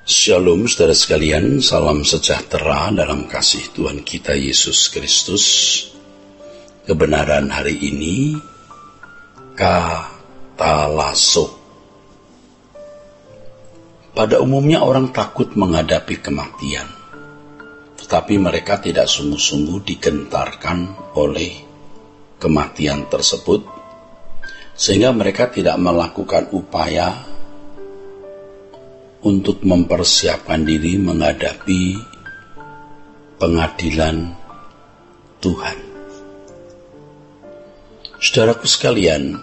Shalom saudara sekalian, salam sejahtera dalam kasih Tuhan kita Yesus Kristus. Kebenaran hari ini, katalasso. Pada umumnya orang takut menghadapi kematian, tetapi mereka tidak sungguh-sungguh digentarkan oleh kematian tersebut, sehingga mereka tidak melakukan upaya untuk mempersiapkan diri menghadapi pengadilan Tuhan. Saudaraku sekalian,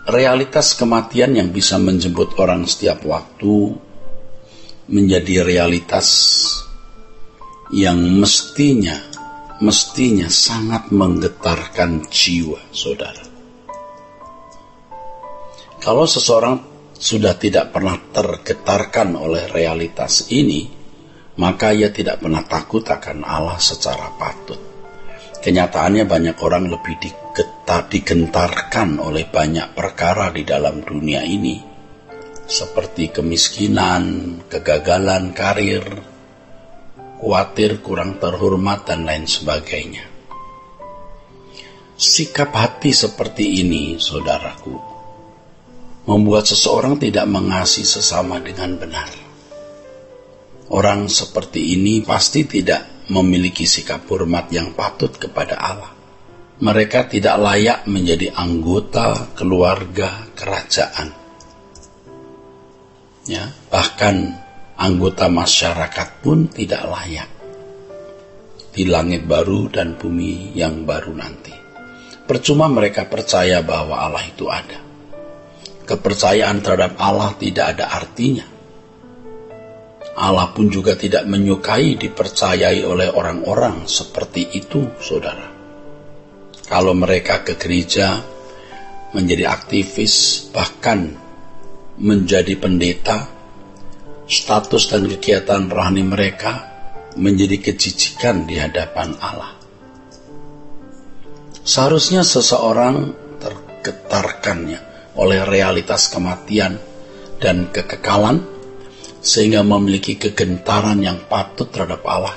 realitas kematian yang bisa menjemput orang setiap waktu menjadi realitas yang mestinya sangat menggetarkan jiwa saudara. Kalau seseorang sudah tidak pernah tergetarkan oleh realitas ini, maka ia tidak pernah takut akan Allah secara patut. Kenyataannya banyak orang lebih digentarkan oleh banyak perkara di dalam dunia ini, seperti kemiskinan, kegagalan karir, khawatir kurang terhormat, dan lain sebagainya. Sikap hati seperti ini, saudaraku, membuat seseorang tidak mengasihi sesama dengan benar. Orang seperti ini pasti tidak memiliki sikap hormat yang patut kepada Allah. Mereka tidak layak menjadi anggota keluarga kerajaan. Bahkan anggota masyarakat pun tidak layak di langit baru dan bumi yang baru nanti. Percuma mereka percaya bahwa Allah itu ada. Kepercayaan terhadap Allah tidak ada artinya. Allah pun juga tidak menyukai dipercayai oleh orang-orang seperti itu, saudara. Kalau mereka ke gereja, menjadi aktivis, bahkan menjadi pendeta, status dan kegiatan rohani mereka menjadi kejijikan di hadapan Allah. Seharusnya seseorang tergetarkannya oleh realitas kematian dan kekekalan, sehingga memiliki kegentaran yang patut terhadap Allah.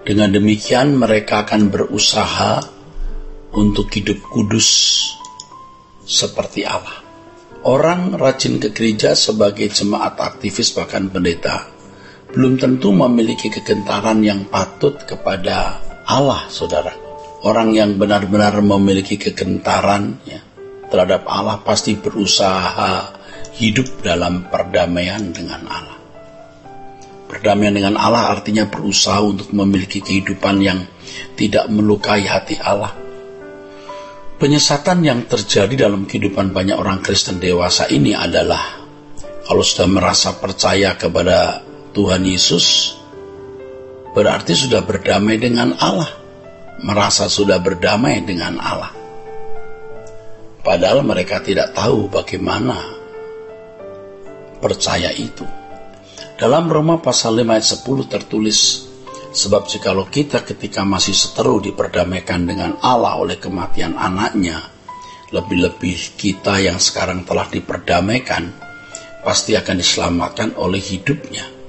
Dengan demikian mereka akan berusaha untuk hidup kudus seperti Allah. Orang rajin ke gereja sebagai jemaat aktivis bahkan pendeta belum tentu memiliki kegentaran yang patut kepada Allah, saudara. Orang yang benar-benar memiliki kegentaran terhadap Allah pasti berusaha hidup dalam perdamaian dengan Allah. Perdamaian dengan Allah artinya berusaha untuk memiliki kehidupan yang tidak melukai hati Allah. Penyesatan yang terjadi dalam kehidupan banyak orang Kristen dewasa ini adalah kalau sudah merasa percaya kepada Tuhan Yesus, berarti sudah berdamai dengan Allah. Merasa sudah berdamai dengan Allah. Padahal mereka tidak tahu bagaimana percaya itu. Dalam Roma pasal 5 ayat 10 tertulis, sebab jikalau kita ketika masih seteru diperdamaikan dengan Allah oleh kematian anaknya, lebih-lebih kita yang sekarang telah diperdamaikan, pasti akan diselamatkan oleh hidupnya.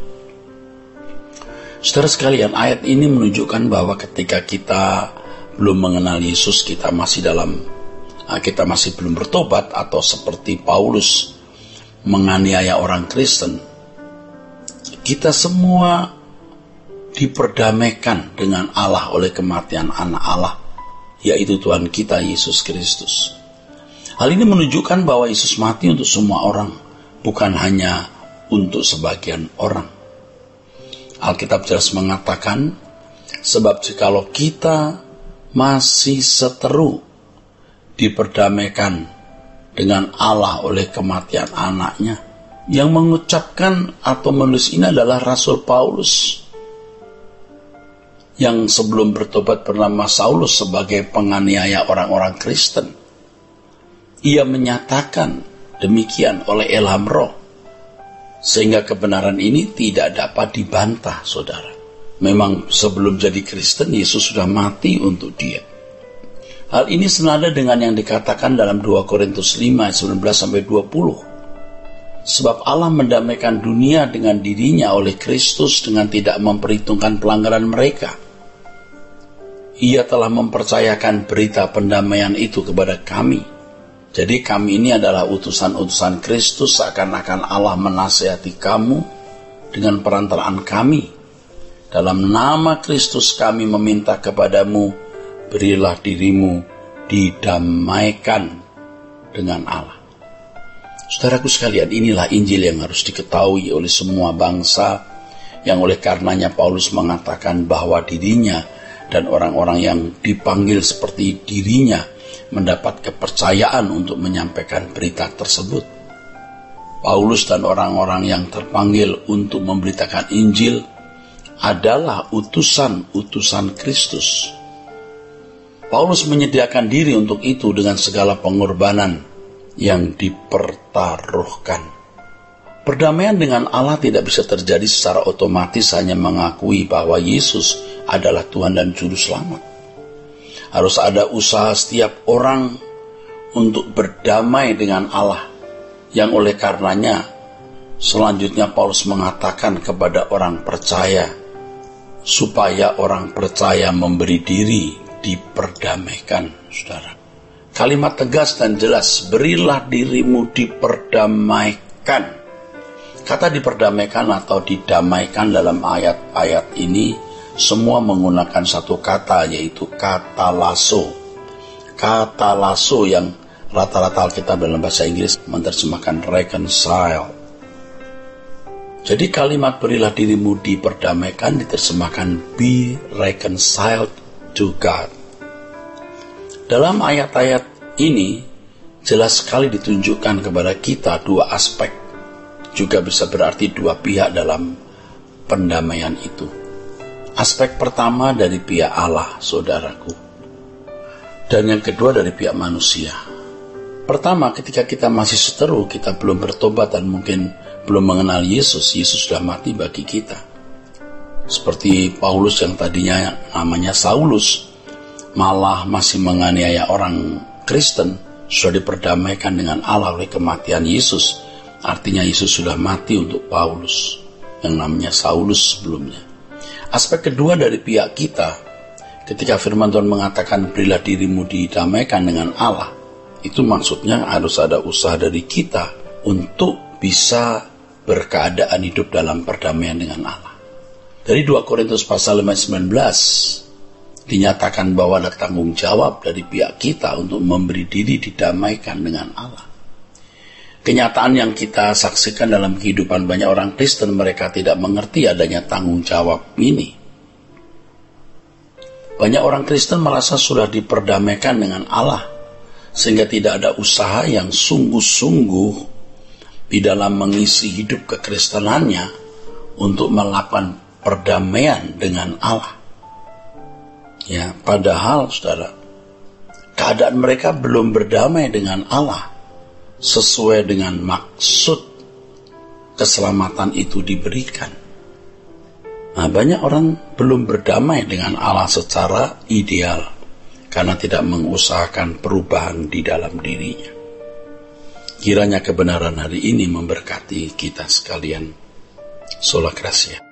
Saudara sekalian, ayat ini menunjukkan bahwa ketika kita belum mengenal Yesus, kita masih belum bertobat, atau seperti Paulus menganiaya orang Kristen, kita semua diperdamaikan dengan Allah oleh kematian anak Allah, yaitu Tuhan kita Yesus Kristus. Hal ini menunjukkan bahwa Yesus mati untuk semua orang, bukan hanya untuk sebagian orang. Alkitab jelas mengatakan, sebab jikalau kita masih seteru diperdamaikan dengan Allah oleh kematian anaknya. Yang mengucapkan atau menulis ini adalah Rasul Paulus, yang sebelum bertobat bernama Saulus sebagai penganiaya orang-orang Kristen. Ia menyatakan demikian oleh ilham Roh, sehingga kebenaran ini tidak dapat dibantah, saudara. Memang sebelum jadi Kristen, Yesus sudah mati untuk dia. Hal ini senada dengan yang dikatakan dalam 2 Korintus 5 ayat 19-20. Sebab Allah mendamaikan dunia dengan dirinya oleh Kristus dengan tidak memperhitungkan pelanggaran mereka. Ia telah mempercayakan berita pendamaian itu kepada kami. Jadi kami ini adalah utusan-utusan Kristus, seakan-akan Allah menasihati kamu dengan perantaraan kami. Dalam nama Kristus kami meminta kepadamu, berilah dirimu didamaikan dengan Allah. Saudaraku sekalian, inilah Injil yang harus diketahui oleh semua bangsa, yang oleh karenanya Paulus mengatakan bahwa dirinya dan orang-orang yang dipanggil seperti dirinya mendapat kepercayaan untuk menyampaikan berita tersebut. Paulus dan orang-orang yang terpanggil untuk memberitakan Injil adalah utusan-utusan Kristus. Paulus menyediakan diri untuk itu dengan segala pengorbanan yang dipertaruhkan. Perdamaian dengan Allah tidak bisa terjadi secara otomatis hanya mengakui bahwa Yesus adalah Tuhan dan Juru Selamat. Harus ada usaha setiap orang untuk berdamai dengan Allah, yang oleh karenanya selanjutnya Paulus mengatakan kepada orang percaya, supaya orang percaya memberi diri diperdamaikan, saudara. Kalimat tegas dan jelas, berilah dirimu diperdamaikan. Kata diperdamaikan atau didamaikan dalam ayat-ayat ini semua menggunakan satu kata, yaitu kata lasso. Kata lasso yang rata-rata Alkitab dalam bahasa Inggris menerjemahkan reconcile. Jadi kalimat berilah dirimu diperdamaikan diterjemahkan be reconciled to God. Dalam ayat-ayat ini jelas sekali ditunjukkan kepada kita dua aspek, juga bisa berarti dua pihak dalam pendamaian itu. Aspek pertama dari pihak Allah, saudaraku, dan yang kedua dari pihak manusia. Pertama, ketika kita masih seteru, kita belum bertobat dan mungkin belum mengenal Yesus, Yesus sudah mati bagi kita. Seperti Paulus yang tadinya namanya Saulus, malah masih menganiaya orang Kristen, sudah diperdamaikan dengan Allah oleh kematian Yesus. Artinya Yesus sudah mati untuk Paulus yang namanya Saulus sebelumnya. Aspek kedua dari pihak kita, ketika firman Tuhan mengatakan berilah dirimu didamaikan dengan Allah, itu maksudnya harus ada usaha dari kita untuk bisa berkeadaan hidup dalam perdamaian dengan Allah. Dari 2 Korintus pasal 5:19 dinyatakan bahwa ada tanggung jawab dari pihak kita untuk memberi diri didamaikan dengan Allah. Kenyataan yang kita saksikan dalam kehidupan banyak orang Kristen, mereka tidak mengerti adanya tanggung jawab ini. Banyak orang Kristen merasa sudah diperdamaikan dengan Allah, sehingga tidak ada usaha yang sungguh-sungguh di dalam mengisi hidup kekristenannya untuk melakukan perdamaian dengan Allah. Ya, padahal saudara, keadaan mereka belum berdamai dengan Allah sesuai dengan maksud keselamatan itu diberikan. Nah, banyak orang belum berdamai dengan Allah secara ideal karena tidak mengusahakan perubahan di dalam dirinya. Kiranya kebenaran hari ini memberkati kita sekalian. Sola Gracia.